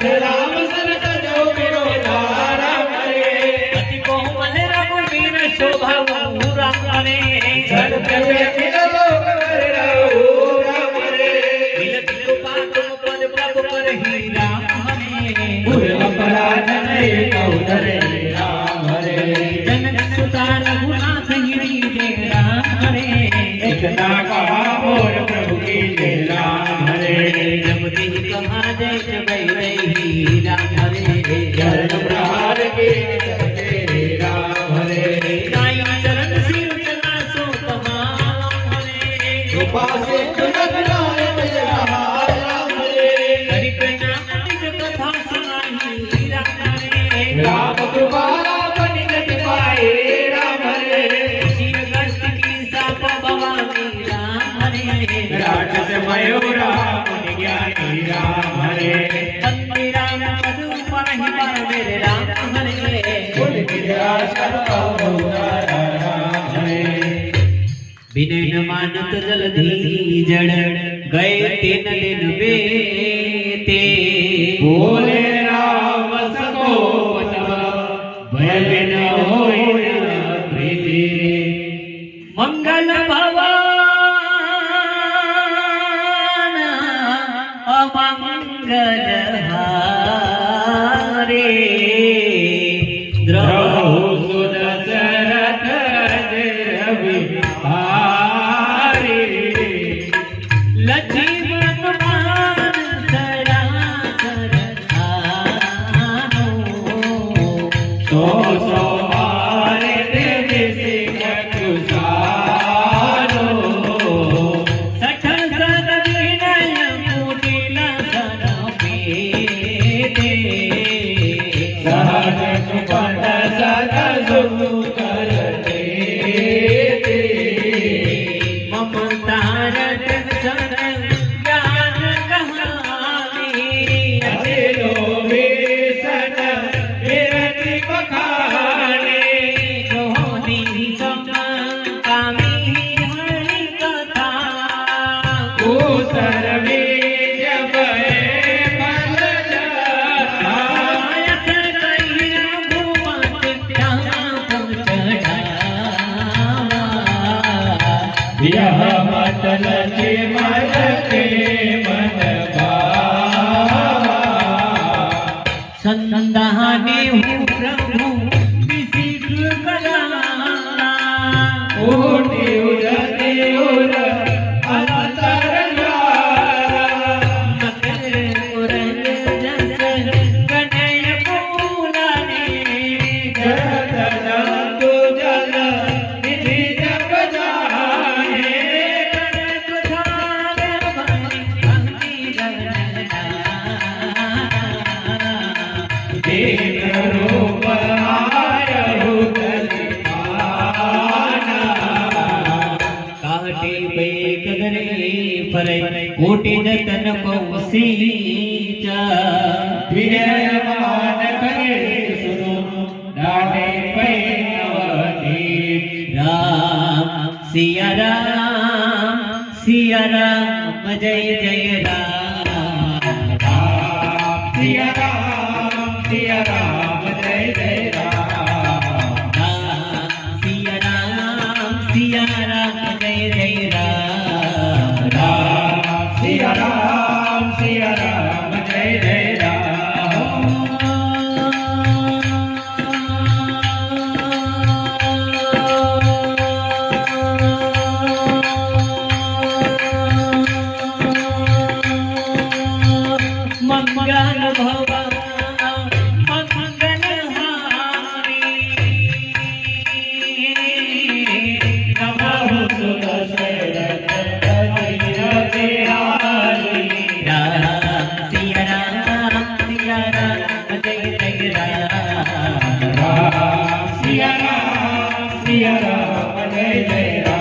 राम सनत जो मेरो राम रे अति कोमल रघुवीर शोभा राम रे जग पे मिलो राम रे दिल कृपा तुम पर प्रभु पर ही राम रे भूल अपराध नहीं कौधरे राम रे जनक सुता रघुनाथ ही जय राम रे इतना कहा मोर प्रभु की जय राम रे जब दिन कहा जय जय ही राम रे चरण प्रहार के जय राम रे नाई चरण सिर चला सो तमाम रे कृपा से जगत लाए जय राम रे हरि प्रणाम निज कथा सुनाई राम रे राम कृपा राम निज पाए राम रे शिव गस्त की साप भवानी राम रे राक्षस मयूरा मुनि ज्ञानी राम रे वंदे राम मधुपर ही मेरे राम रे कुल विद्या सर्व राम रे विनय न मानत जलधि जड़ गए तीन दिन बेते बोले राम सको भय बिन होय प्रीति मंगल भवन अमंगल हारे द्रव सुदशरथ रवि हारे लक्ष्मण मान सरासर धानो सो सो मारे देवी सिंह कुसारो सठ सद विनय कुटिल धन पेते सहज सुपथ सद सुकर देते ममता रटन ज्ञान कहानी अखिलो वेसन विरति बखाने सोनी सम कामी हरि कथा दूसर बीज बहे फल जाता आयत कही रघुपति राम चढ़ावा यह मत लगे मन के मन भावा संदाने हूँ प्रभु विसिद्ध करा कोटि उजते उर अंतर द्वारा मकर उरन जस कनय फूलने जगत जंतु जल निधि जप जाने गणक धार भंगी गणना देव रूप आयहु तलिपाना काटे पे कगरे फरे कोटि जतन को सींचा विनयमान करे सुनो डाटे पे नवनीत राम सिया राम जय जय राम सिया राम जय जय राम सिया राम जय जय राम सिया राम जय जय राम मंगल भवन मंगल हारी नमः सुदशरथ बिहारी राम सिया राम जय जय राम सिया राम जय जय राम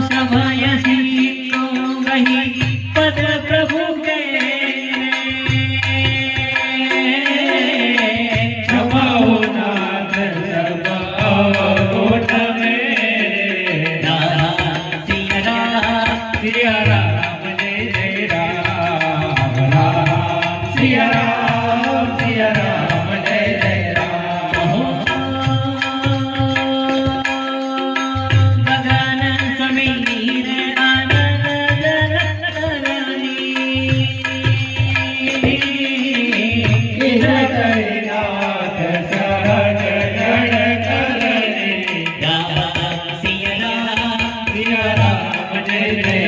समय सिंधु वही पद प्रभु के क्षमाओ नाथ सब अवगुण मेरे राम सिया राम सिया राम जय जय सिया राम जय जय राम गगन समीर आनंद जननी जगन्नाथ शरण जन करने सिया राम सिया राम जय जय